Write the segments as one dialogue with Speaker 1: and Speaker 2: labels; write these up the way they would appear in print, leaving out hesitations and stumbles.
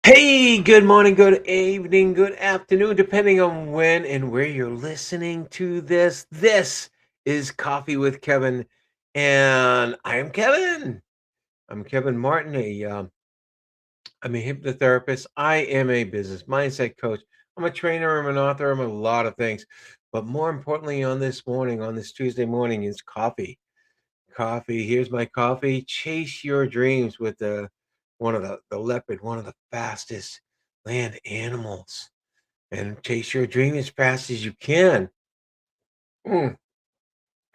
Speaker 1: Hey, good morning, good evening, good afternoon, depending on when and where you're listening to this. This is Coffee with Kevin, and I am Kevin. I'm Kevin Martin. I'm a hypnotherapist. I am a business mindset coach. I'm a trainer. I'm an author. I'm a lot of things. But more importantly, on this morning, on this Tuesday morning, is coffee. Coffee. Here's my coffee. Chase your dreams with the leopard, one of the fastest land animals, and chase your dream as fast as you can. Mm.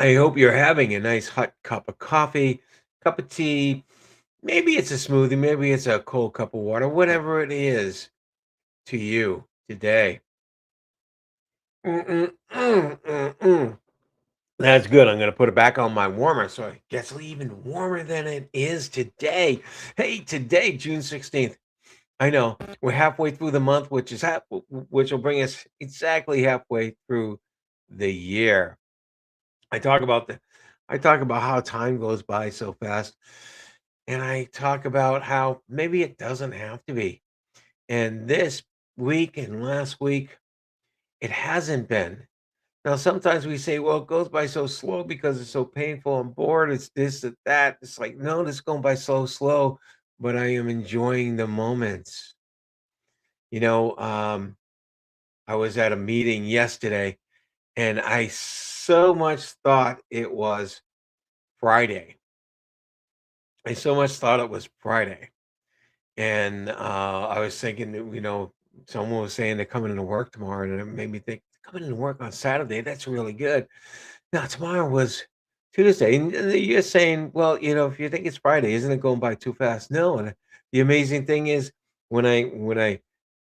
Speaker 1: I hope you're having a nice hot cup of coffee, cup of tea. Maybe it's a smoothie, maybe it's a cold cup of water, whatever it is to you today. Mm, mm, mm, mm. That's good. I'm gonna put it back on my warmer so it gets even warmer than it is today. Hey, today, June 16th. I know we're halfway through the month, which will bring us exactly halfway through the year. I talk about the I talk about how time goes by so fast, and I talk about how maybe it doesn't have to be. And this week and last week, it hasn't been. Now, sometimes we say, well, it goes by so slow because it's so painful. I'm bored. It's this, it's that. It's like, no, this is going by so slow, but I am enjoying the moments. You know, I was at a meeting yesterday and I so much thought it was Friday. I so much thought it was Friday. And I was thinking, someone was saying they're coming into work tomorrow, and it made me think, coming into work on Saturday, that's really good. Now, tomorrow was Tuesday, and you're saying, well, if you think it's Friday, isn't it going by too fast? No, and the amazing thing is when I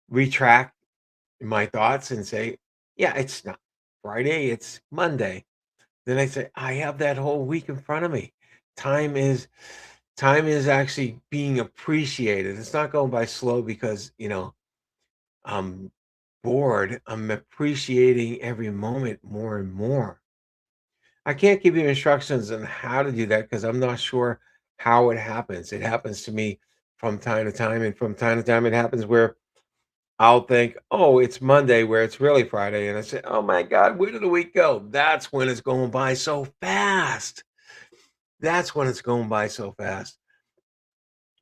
Speaker 1: retract my thoughts and say, yeah, it's not Friday, it's Monday. Then I say, I have that whole week in front of me. Time is time is actually being appreciated. It's not going by slow because, I'm bored. I'm appreciating every moment more and more. I can't give you instructions on how to do that because I'm not sure how it happens. It happens to me from time to time, and from time to time, it happens where I'll think, "Oh, it's Monday," where it's really Friday, and I say, "Oh my god, where did the week go?" That's when it's going by so fast. That's when it's going by so fast.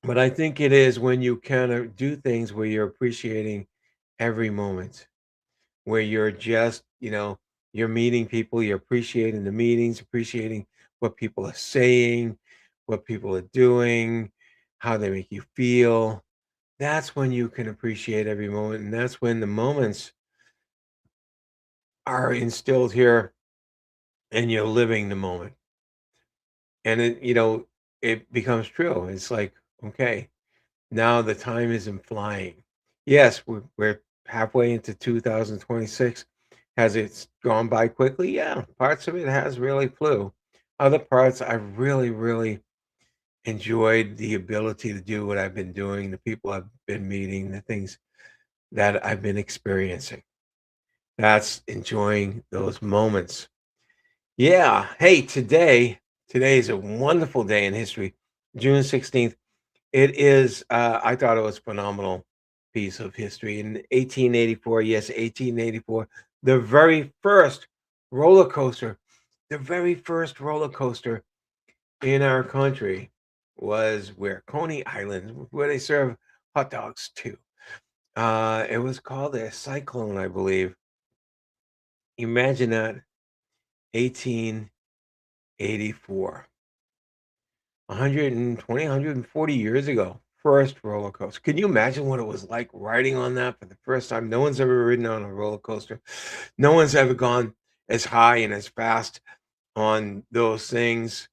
Speaker 1: But I think it is when you kinda do things where you're appreciating every moment, where you're just, you're meeting people, you're appreciating the meetings, appreciating what people are saying, what people are doing, how they make you feel. That's when you can appreciate every moment, and that's when the moments are instilled here and you're living the moment. And it becomes true. It's like, okay, now the time isn't flying. Yes, we're halfway into 2026. Has it gone by quickly? Yeah, parts of it has really flew. Other parts I've really, really enjoyed the ability to do what I've been doing, the people I've been meeting, the things that I've been experiencing. That's enjoying those moments. Yeah. Hey, today is a wonderful day in history. June 16th. It is, I thought it was a phenomenal piece of history. In 1884, yes, 1884, the very first roller coaster, the very first roller coaster in our country was where Coney Island, where they serve hot dogs too. It was called a Cyclone, I believe. Imagine that, 1884. 120, 140 years ago, first roller coaster. Can you imagine what it was like riding on that for the first time? No one's ever ridden on a roller coaster. No one's ever gone as high and as fast on those things.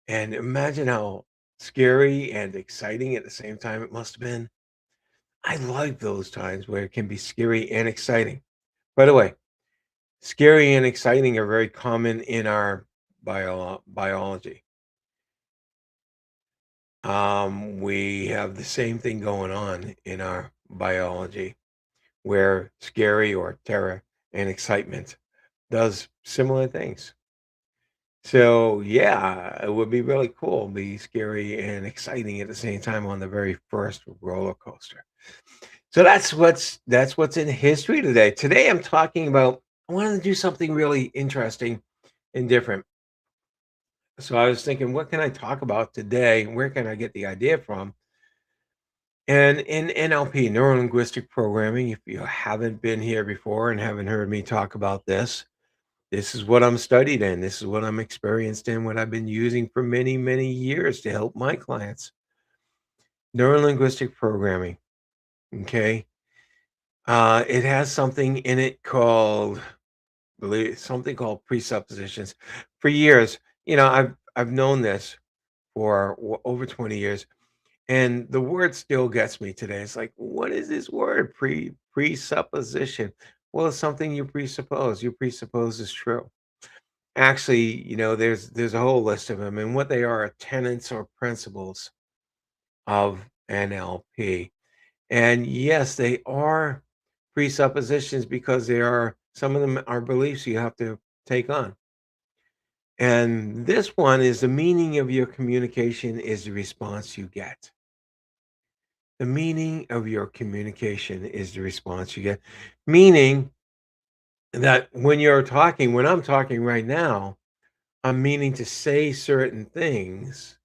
Speaker 1: And imagine how scary and exciting at the same time it must have been. I like those times where it can be scary and exciting. By the way, scary and exciting are very common in our biology. We have the same thing going on in our biology where scary or terror and excitement does similar things. So, yeah, it would be really cool, be scary and exciting at the same time on the very first roller coaster. So that's what's in history today. Today I'm talking about I wanted to do something really interesting and different. So I was thinking, what can I talk about today? Where can I get the idea from? And in NLP, neuro linguistic programming, if you haven't been here before and haven't heard me talk about this is what I'm studied in. This is what I'm experienced in, what I've been using for many, many years to help my clients. Neuro linguistic programming. Okay. It has something in it called believe something called presuppositions. For years, I've known this for over 20 years, and the word still gets me today. It's like, what is this word? Presupposition. Well, it's something you presuppose. You presuppose is true. Actually, there's a whole list of them, and what they are tenets or principles of NLP. And yes, they are presuppositions because they are some of them are beliefs you have to take on. And this one is the meaning of your communication is the response you get. The meaning of your communication is the response you get. Meaning that when I'm talking right now, I'm meaning to say certain things.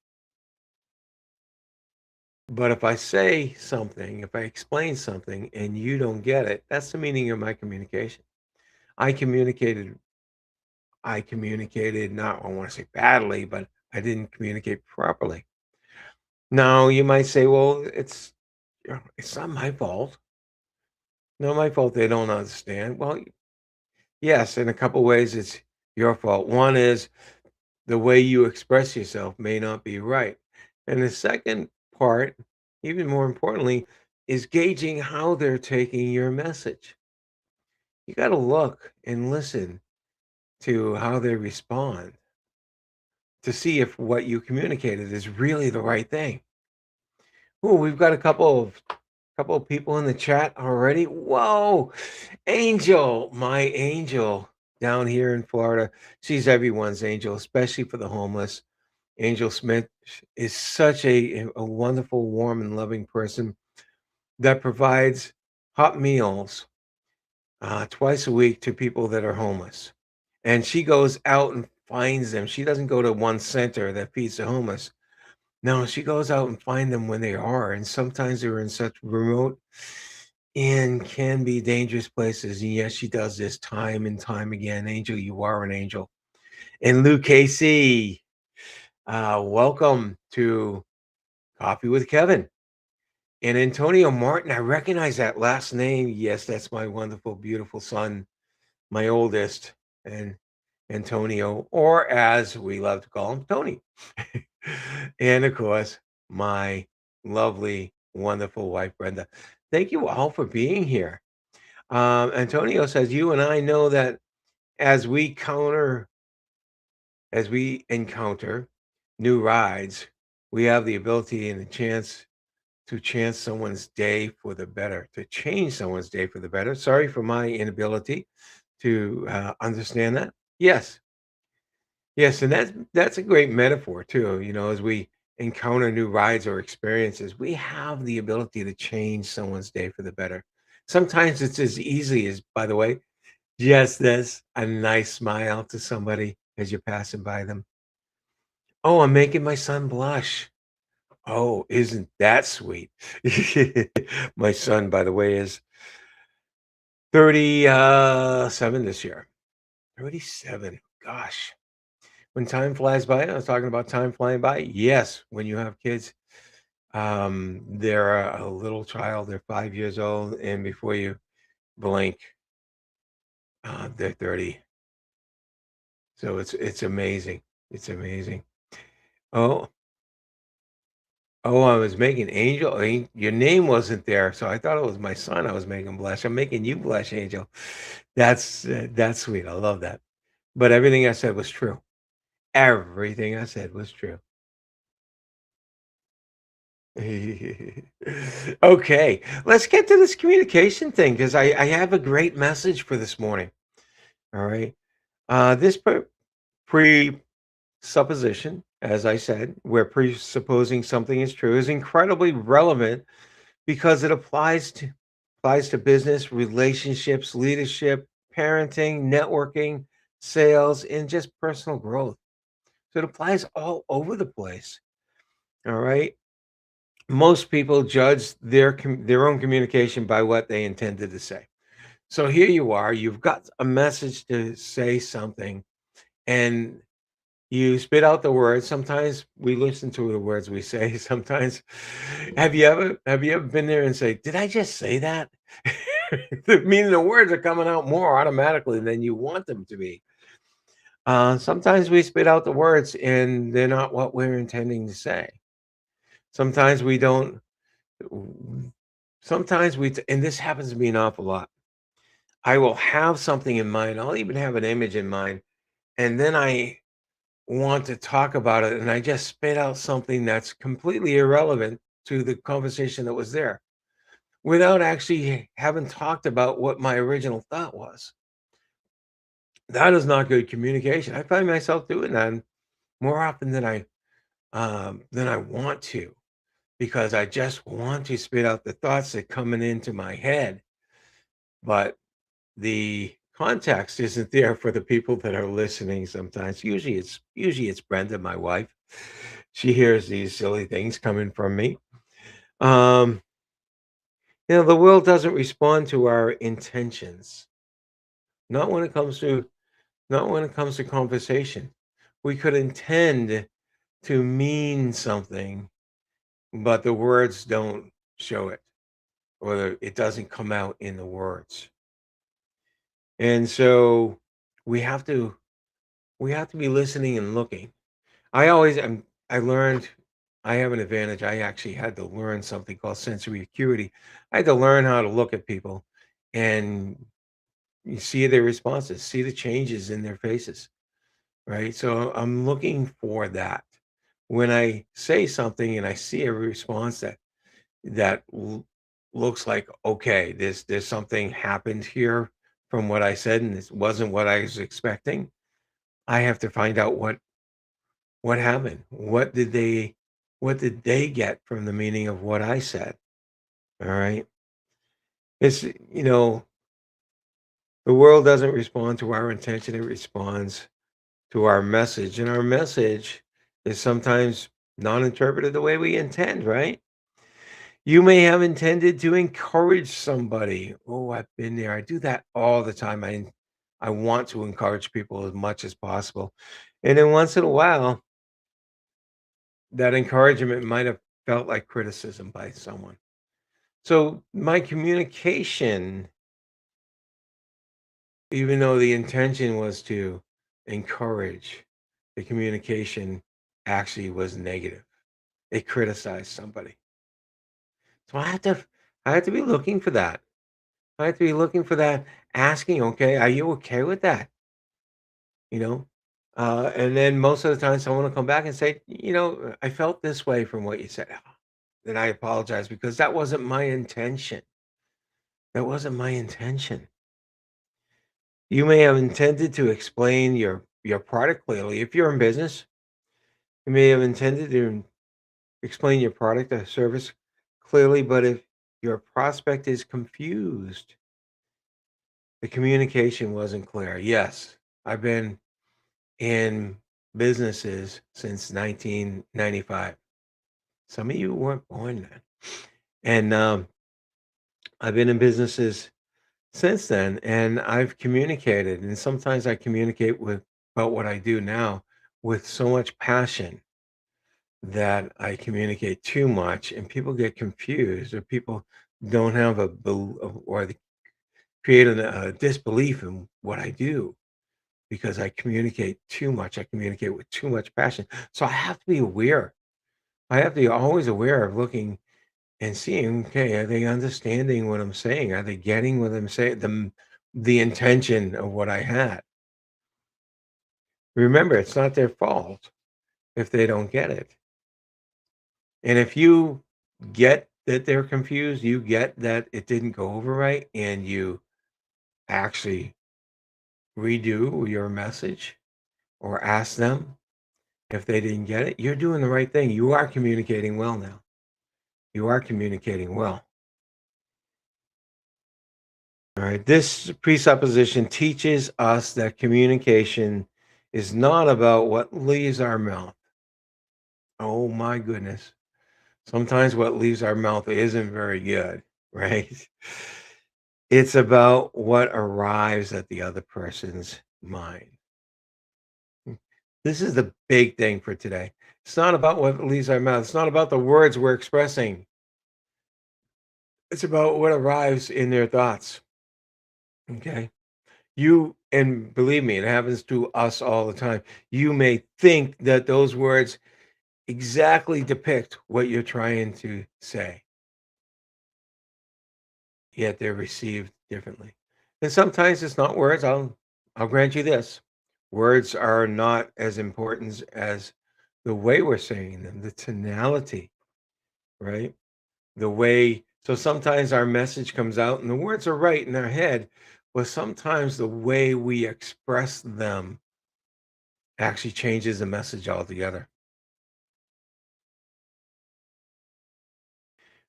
Speaker 1: But if I say something, if I explain something and you don't get it, that's the meaning of my communication. I communicated I communicated not I want to say badly, but I didn't communicate properly. Now you might say, well, it's not my fault. Not my fault they don't understand. Well, yes, in a couple ways it's your fault. One is the way you express yourself may not be right. And the second part, even more importantly, is gauging how they're taking your message. You got to look and listen to how they respond to see if what you communicated is really the right thing. Oh, we've got a couple of people in the chat already. Whoa, Angel, my angel down here in Florida. She's everyone's angel, especially for the homeless. Angel Smith is such a wonderful, warm, and loving person that provides hot meals twice a week to people that are homeless. And she goes out and finds them. She doesn't go to one center that feeds the homeless. No, she goes out and find them when they are. And sometimes they're in such remote and can be dangerous places. And yes, she does this time and time again. Angel, you are an angel. And Lou Casey, welcome to Coffee with Kevin. And Antonio Martin, I recognize that last name. Yes, that's my wonderful, beautiful son, my oldest, and Antonio, or as we love to call him, Tony. And of course, my lovely, wonderful wife, Brenda. Thank you all for being here. Antonio says, you and I know that as we counter, as we encounter new rides, we have the ability and the chance to chance someone's day for the better, to change someone's day for the better. Sorry for my inability to understand that. Yes, yes, and that's a great metaphor too. As we encounter new rides or experiences, we have the ability to change someone's day for the better. Sometimes it's as easy as, by the way, just this a nice smile to somebody as you're passing by them. Oh, I'm making my son blush. Oh, isn't that sweet? My son, by the way, is 37 this year. 37. Gosh. When time flies by, I was talking about time flying by. Yes, when you have kids, they're a little child, they're 5 years old, and before you blink, they're 30. So it's amazing. It's amazing. Oh, oh, I was making Angel. Your name wasn't there, so I thought it was my son I was making blush. I'm making you blush, Angel. That's sweet. I love that. But everything I said was true. Everything I said was true. Okay, let's get to this communication thing because I have a great message for this morning. All right. This supposition, as I said, where presupposing something is true, is incredibly relevant because it applies to business, relationships, leadership, parenting, networking, sales, and just personal growth. So it applies all over the place. All right. Most people judge their own communication by what they intended to say. So here you are, you've got a message to say something, and you spit out the words. Sometimes we listen to the words we say. Sometimes, have you ever been there and say, "Did I just say that?" Meaning the words are coming out more automatically than you want them to be. Sometimes we spit out the words and they're not what we're intending to say. Sometimes we don't. Sometimes and this happens to me an awful lot. I will have something in mind. I'll even have an image in mind, and then I want to talk about it, and I just spit out something that's completely irrelevant to the conversation that was there without actually having talked about what my original thought was. That is not good communication. I find myself doing that more often than I want to, because I just want to spit out the thoughts that coming into my head, but the context isn't there for the people that are listening sometimes. Usually it's Brenda, my wife. She hears these silly things coming from me. Um, the world doesn't respond to our intentions. Not when it comes to not when it comes to conversation. We could intend to mean something, but the words don't show it, or it doesn't come out in the words. And so we have to we have to be listening and looking. I learned I have an advantage. I actually had to learn something called sensory acuity. I had to learn how to look at people and you see their responses, see the changes in their faces, right? So I'm looking for that. When I say something and I see a response that looks like, okay, there's something happened here from what I said and this wasn't what I was expecting. I have to find out what happened? What did they get from the meaning of what I said? All right. It's the world doesn't respond to our intention, it responds to our message. And our message is sometimes not interpreted the way we intend, right? You may have intended to encourage somebody. Oh, I've been there. I do that all the time. I want to encourage people as much as possible. And then once in a while, that encouragement might have felt like criticism by someone. So my communication, even though the intention was to encourage, the communication actually was negative. It criticized somebody. So I have to be looking for that. I have to be looking for that, asking, okay, are you okay with that? You know? And then most of the time someone will come back and say, I felt this way from what you said. Then I apologize because that wasn't my intention. That wasn't my intention. You may have intended to explain your product clearly. If you're in business, you may have intended to explain your product or service clearly, but if your prospect is confused, the communication wasn't clear. Yes, I've been in businesses since 1995. Some of you weren't born then. And I've been in businesses since then, and I've communicated, and sometimes I communicate with about what I do now with so much passion that I communicate too much, and people get confused, or people don't have or they create a disbelief in what I do because I communicate too much. I communicate with too much passion, so I have to be aware. I have to be always aware of looking and seeing, okay, are they understanding what I'm saying? Are they getting what I'm saying? The intention of what I had. Remember, it's not their fault if they don't get it. And if you get that they're confused, you get that it didn't go over right, and you actually redo your message or ask them, If they didn't get it, you're doing the right thing. You are communicating well now. You are communicating well. All right. This presupposition teaches us that communication is not about what leaves our mouth. Oh my goodness. Sometimes what leaves our mouth isn't very good, right? It's about what arrives at the other person's mind. This is the big thing for today. It's not about what leaves our mouth. It's not about the words we're expressing. It's about what arrives in their thoughts. Okay. You, and believe me, it happens to us all the time. You may think that those words exactly depict what you're trying to say, yet they're received differently. And sometimes it's not words. I'll grant you this. Words are not as important as the way we're saying them, the tonality, right? The way, so sometimes our message comes out and the words are right in our head, but sometimes the way we express them actually changes the message altogether.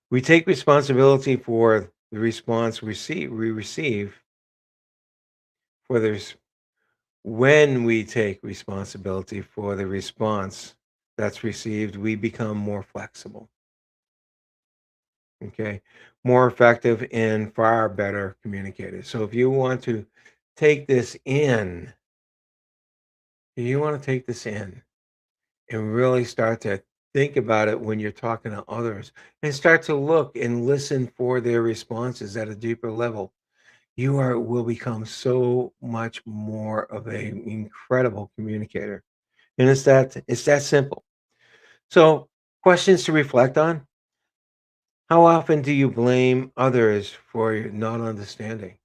Speaker 1: We take responsibility for the response we receive for this. When we take responsibility for the response that's received, we become more flexible, okay? More effective and far better communicators. So if you want to take this in, you want to take this in and really start to think about it when you're talking to others and start to look and listen for their responses at a deeper level. You are will become so much more of an incredible communicator. And it's that simple. So, questions to reflect on. How often do you blame others for your not understanding?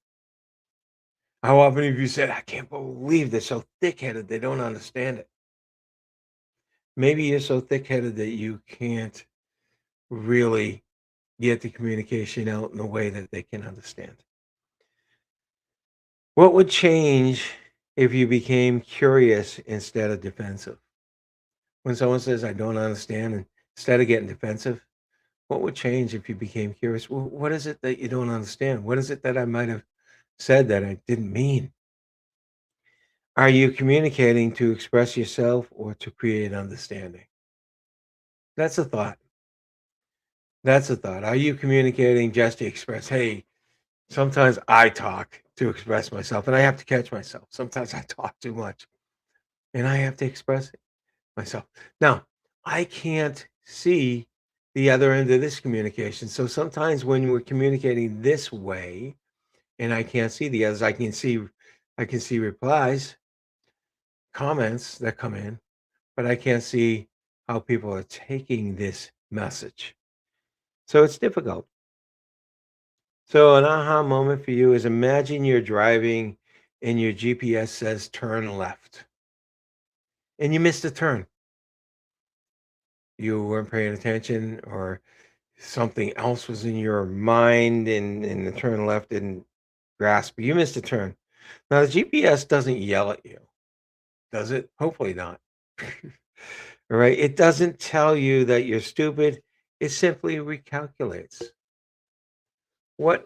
Speaker 1: How often have you said, I can't believe they're so thick headed, they don't understand it? Maybe you're so thick headed that you can't really get the communication out in a way that they can understand. What would change if you became curious instead of defensive? When someone says, I don't understand, and instead of getting defensive, what would change if you became curious? Well, what is it that you don't understand? What is it that I might have said that I didn't mean? Are you communicating to express yourself or to create understanding? That's a thought. That's a thought. Are you communicating just to express, hey, sometimes I talk to express myself and I have to catch myself. Sometimes I talk too much and I have to express it myself. Now, I can't see the other end of this communication. So sometimes when we're communicating this way, and I can't see the others. I can see replies, comments that come in, but I can't see how people are taking this message. So it's difficult. So an aha moment for you is imagine you're driving and your GPS says turn left and you missed a turn. You weren't paying attention or something else was in your mind and the turn left didn't grasp. You missed a turn. Now the GPS doesn't yell at you. Does it? Hopefully not. All right. It doesn't tell you that you're stupid. It simply recalculates. What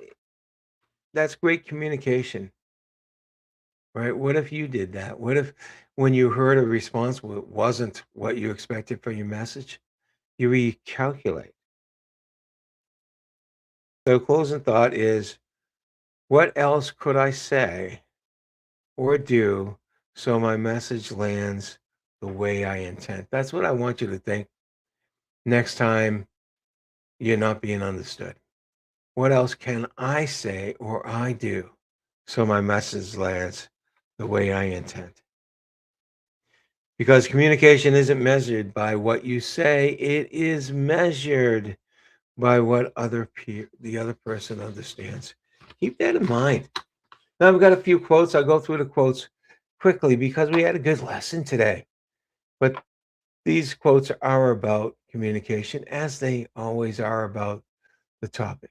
Speaker 1: That's great communication, right? What if you did that? What if when you heard a response wasn't what you expected for your message, you recalculate? So closing thought is what else could I say or do so my message lands the way I intend? That's what I want you to think next time you're not being understood. What else can I say or I do so my message lands the way I intend? Because communication isn't measured by what you say, it is measured by what the other person understands. Keep that in mind. Now I've got a few quotes. I'll go through the quotes quickly because we had a good lesson today. But these quotes are about communication as they always are about the topic.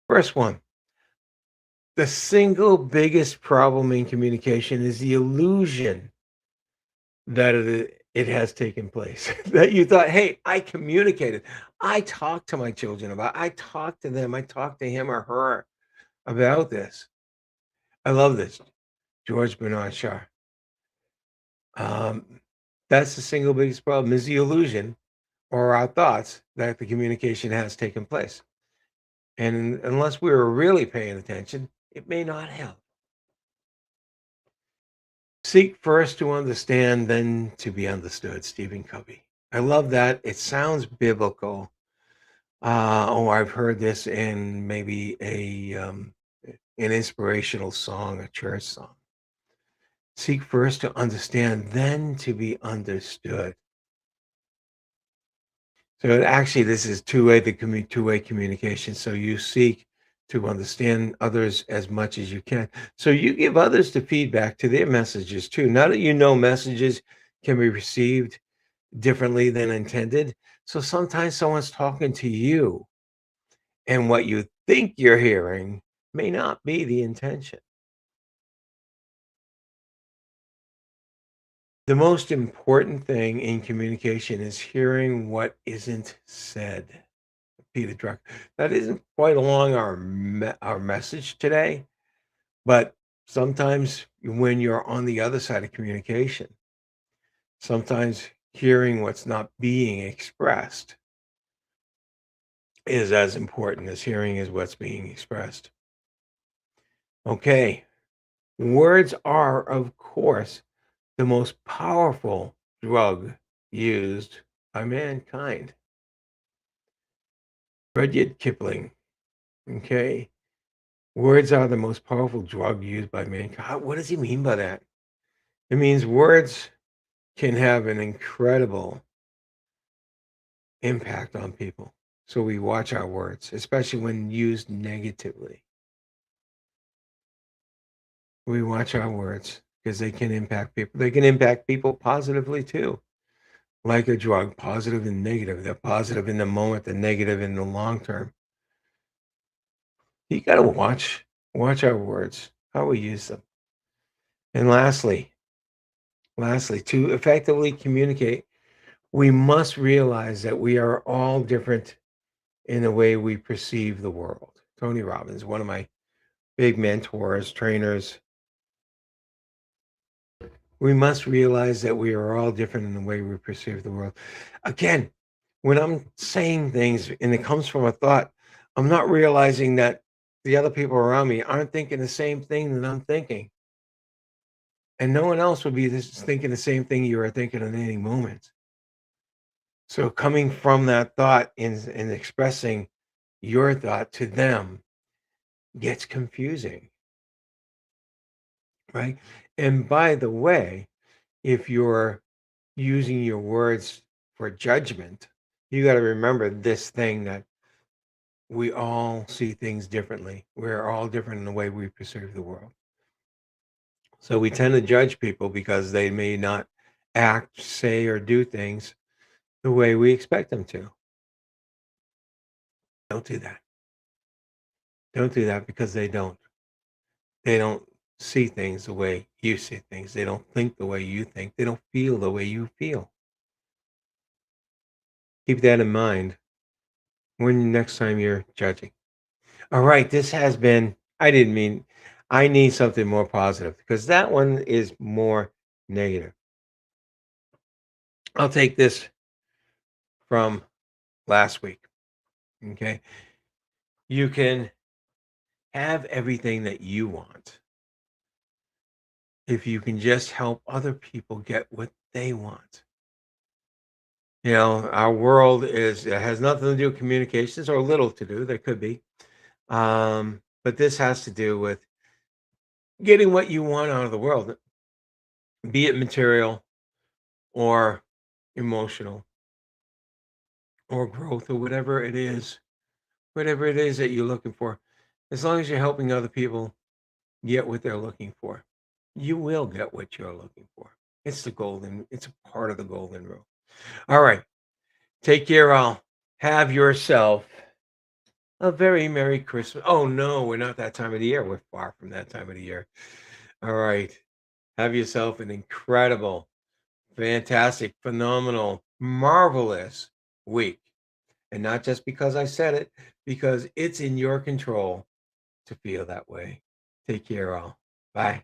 Speaker 1: First one. The single biggest problem in communication is the illusion that it has taken place. That you thought, "Hey, I communicated. I talked to my children about I talked to them. I talked to him or her about this." I love this. George Bernard Shaw. Um, that's the single biggest problem is the illusion or our thoughts that the communication has taken place. And unless we were really paying attention, it may not have. Seek first to understand, then to be understood. Stephen Covey. I love that. It sounds biblical. I've heard this in maybe an inspirational song, a church song. Seek first to understand, then to be understood. So actually, this is two-way communication. So you seek to understand others as much as you can. So you give others the feedback to their messages too. Now that you know messages can be received differently than intended. So sometimes someone's talking to you, and what you think you're hearing may not be the intention. The most important thing in communication is hearing what isn't said. Peter Drucker. That isn't quite along our message today, but sometimes when you're on the other side of communication, sometimes hearing what's not being expressed is as important as hearing is what's being expressed. Okay, words are, of course, the most powerful drug used by mankind. Rudyard Kipling. Okay, words are the most powerful drug used by mankind. What does he mean by that? It means words can have an incredible impact on people. So we watch our words, especially when used negatively. We watch our words because they can impact people. They can impact people positively too, like a drug, positive and negative. They're positive in the moment, the negative in the long term. You got to watch our words, how we use them. And lastly, to effectively communicate, we must realize that we are all different in the way we perceive the world. Tony Robbins, one of my big mentors, trainers, we must realize that we are all different in the way we perceive the world. Again, when I'm saying things and it comes from a thought, I'm not realizing that the other people around me aren't thinking the same thing that I'm thinking. And no one else would be thinking the same thing you are thinking at any moment. So coming from that thought and expressing your thought to them gets confusing, right? And by the way, if you're using your words for judgment, you got to remember this thing that we all see things differently. We're all different in the way we perceive the world. So we tend to judge people because they may not act, say, or do things the way we expect them to. Don't do that. Don't do that because they don't. They don't see things the way you see things. They don't think the way you think. They don't feel the way you feel. Keep that in mind when next time you're judging. All right, this has been, I didn't mean, I need something more positive because that one is more negative. I'll take this from last week. Okay. You can have everything that you want if you can just help other people get what they want. You know, our world is, it has nothing to do with communications or little to do. There could be. But this has to do with getting what you want out of the world, be it material or emotional or growth or whatever it is that you're looking for. As long as you're helping other people get what they're looking for, you will get what you're looking for. It's a part of the golden rule. All right. Take care, all. Have yourself a very Merry Christmas. Oh, no, we're not that time of the year. We're far from that time of the year. All right. Have yourself an incredible fantastic, phenomenal, marvelous week. And not just because I said it, because it's in your control to feel that way. Take care all. Bye.